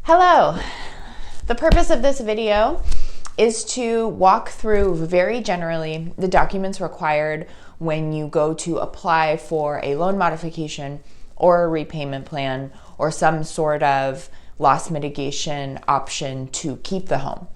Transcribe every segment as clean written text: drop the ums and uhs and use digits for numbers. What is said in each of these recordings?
Hello. The purpose of this video is to walk through very generally the documents required when you go to apply for a loan modification or a repayment plan or some sort of loss mitigation option to keep the home.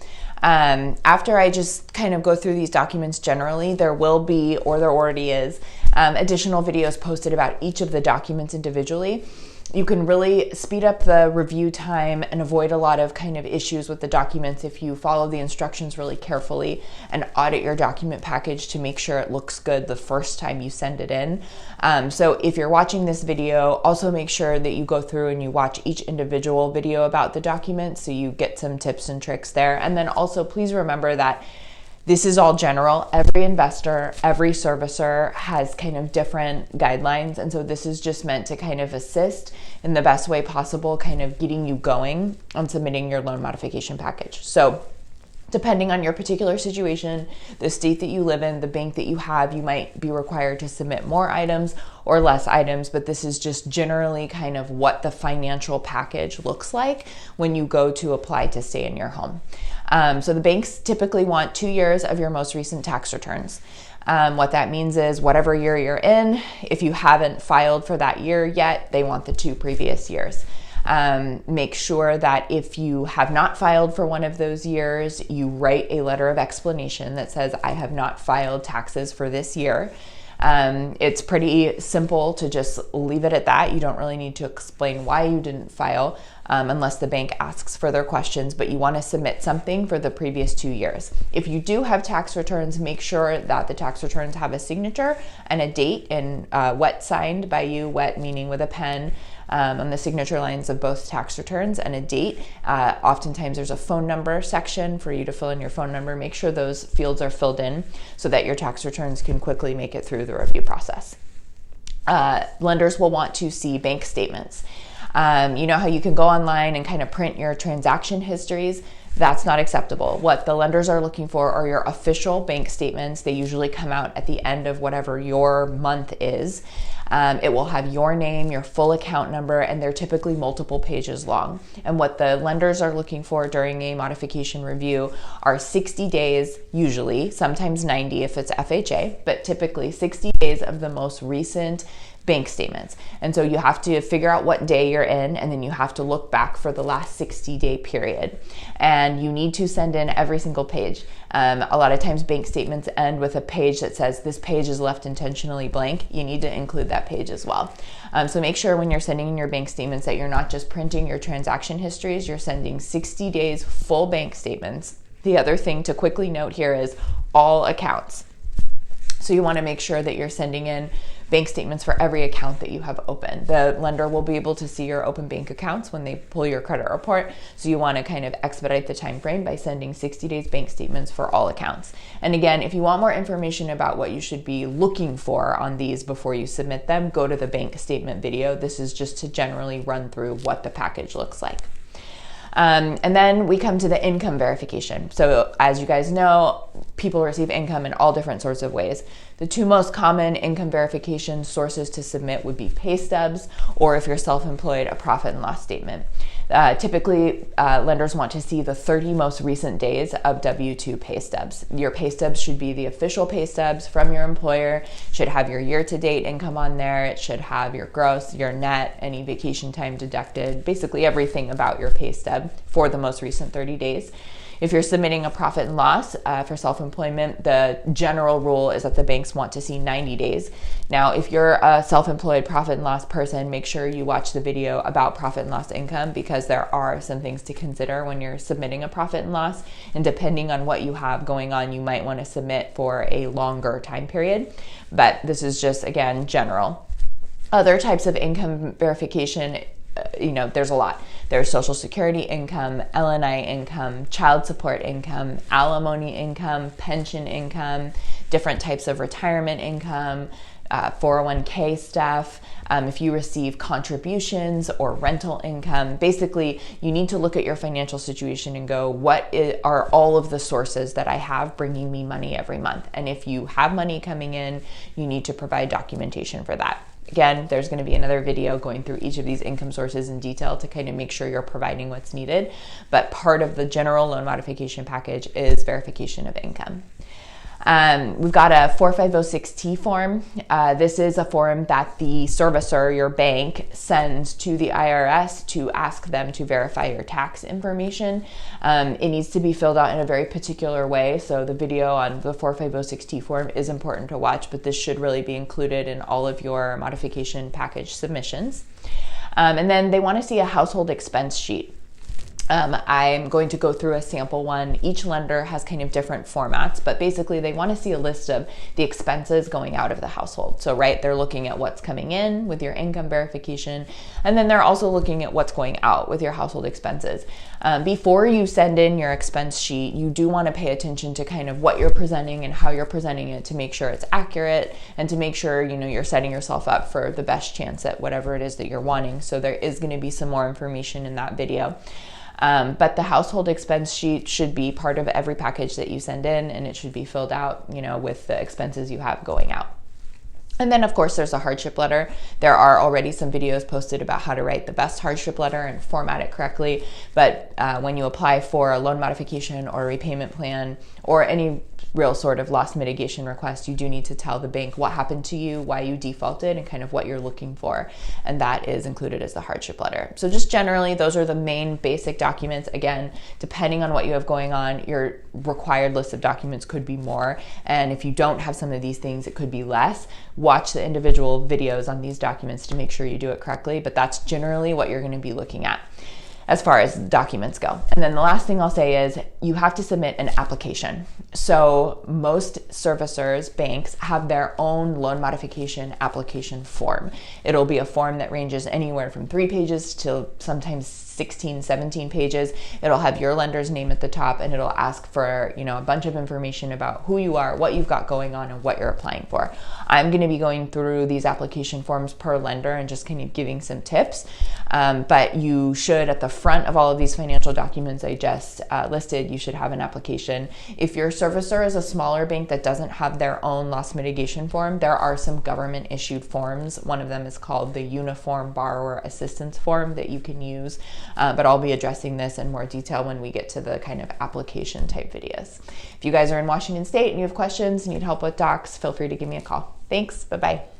After I just kind of go through these documents generally, there will be, or there already is, additional videos posted about each of the documents individually. You can really speed up the review time and avoid a lot of kind of issues with the documents if you follow the instructions really carefully and audit your document package to make sure it looks good the first time you send it in. So if you're watching this video, also make sure that you go through and you watch each individual video about the document so you get some tips and tricks there. And then also please remember that this is all general. Every investor, every servicer has kind of different guidelines. And so this is just meant to kind of assist in the best way possible, kind of getting you going on submitting your loan modification package. So depending on your particular situation, the state that you live in, the bank that you have, you might be required to submit more items or less items, but this is just generally kind of what the financial package looks like when you go to apply to stay in your home. So the banks typically want 2 years of your most recent tax returns. What that means is whatever year you're in, if you haven't filed for that year yet, they want the 2 previous years. Make sure that if you have not filed for one of those years, you write a letter of explanation that says, I have not filed taxes for this year. It's pretty simple to just leave it at that. You don't really need to explain why you didn't file unless the bank asks further questions, but you want to submit something for the previous 2 years. If you do have tax returns, make sure that the tax returns have a signature and a date and wet signed by you, wet meaning with a pen, on the signature lines of both tax returns and a date. Oftentimes there's a phone number section for you to fill in your phone number. Make sure those fields are filled in so that your tax returns can quickly make it through the review process. Lenders will want to see bank statements. You know how you can go online and kind of print your transaction histories? That's not acceptable. What the lenders are looking for are your official bank statements. They usually come out at the end of whatever your month is. It will have your name, your full account number, and they're typically multiple pages long. And what the lenders are looking for during a modification review are 60 days, usually, sometimes 90 if it's FHA, but typically 60 days of the most recent bank statements. And so you have to figure out what day you're in, and then you have to look back for the last 60-day period. And you need to send in every single page. A lot of times bank statements end with a page that says this page is left intentionally blank. You need to include that page as well. So make sure when you're sending in your bank statements that you're not just printing your transaction histories, you're sending 60 days full bank statements. The other thing to quickly note here is all accounts. So you want to make sure that you're sending in bank statements for every account that you have open. The lender will be able to see your open bank accounts when they pull your credit report. So you want to kind of expedite the time frame by sending 60 days bank statements for all accounts. And again, if you want more information about what you should be looking for on these before you submit them, go to the bank statement video. This is just to generally run through what the package looks like. And then we come to the income verification. So as you guys know, people receive income in all different sorts of ways. The 2 most common income verification sources to submit would be pay stubs, or if you're self-employed, a profit and loss statement. Typically, lenders want to see the 30 most recent days of W-2 pay stubs. Your pay stubs should be the official pay stubs from your employer, should have your year-to-date income on there, it should have your gross, your net, any vacation time deducted, basically everything about your pay stub for the most recent 30 days. If you're submitting a profit and loss for self-employment, the general rule is that the banks want to see 90 days. Now, if you're a self-employed profit and loss person, make sure you watch the video about profit and loss income because there are some things to consider when you're submitting a profit and loss. And depending on what you have going on, you might want to submit for a longer time period. But this is just, again, general. Other types of income verification, there's a lot. There's Social Security income, LNI income, child support income, alimony income, pension income, different types of retirement income, 401k stuff. If you receive contributions or rental income, basically you need to look at your financial situation and go, are all of the sources that I have bringing me money every month? And if you have money coming in, you need to provide documentation for that. Again, there's going to be another video going through each of these income sources in detail to kind of make sure you're providing what's needed. But part of the general loan modification package is verification of income. We've got a 4506T form. This is a form that the servicer, your bank, sends to the IRS to ask them to verify your tax information. It needs to be filled out in a very particular way. So the video on the 4506T form is important to watch, but this should really be included in all of your modification package submissions. And then they want to see a household expense sheet. I'm going to go through a sample one. Each lender has kind of different formats, but basically they want to see a list of the expenses going out of the household. So, right, they're looking at what's coming in with your income verification, and then they're also looking at what's going out with your household expenses. Before you send in your expense sheet, you do want to pay attention to kind of what you're presenting and how you're presenting it to make sure it's accurate and to make sure, you know, you're setting yourself up for the best chance at whatever it is that you're wanting. So there is going to be some more information in that video. But the household expense sheet should be part of every package that you send in, and it should be filled out, you know, with the expenses you have going out. And then, of course, there's a hardship letter. There are already some videos posted about how to write the best hardship letter and format it correctly. But when you apply for a loan modification or a repayment plan or any real sort of loss mitigation request, you do need to tell the bank what happened to you, why you defaulted, and kind of what you're looking for. And that is included as the hardship letter. So just generally, those are the main basic documents. Again, depending on what you have going on, your required list of documents could be more. And if you don't have some of these things, it could be less. Watch the individual videos on these documents to make sure you do it correctly, but that's generally what you're going to be looking at as far as documents go. And then the last thing I'll say is you have to submit an application. So most servicers, banks, have their own loan modification application form. It'll be a form that ranges anywhere from 3 pages to sometimes 16, 17 pages. It'll have your lender's name at the top, and it'll ask for, you know, a bunch of information about who you are, what you've got going on, and what you're applying for. I'm going to be going through these application forms per lender and just kind of giving some tips. But you should, at the front of all of these financial documents I just listed, you should have an application. If your servicer is a smaller bank that doesn't have their own loss mitigation form, there are some government issued forms. One of them is called the Uniform Borrower Assistance Form that you can use. But I'll be addressing this in more detail when we get to the kind of application type videos. If you guys are in Washington State and you have questions, need help with docs, feel free to give me a call. Thanks. Bye-bye.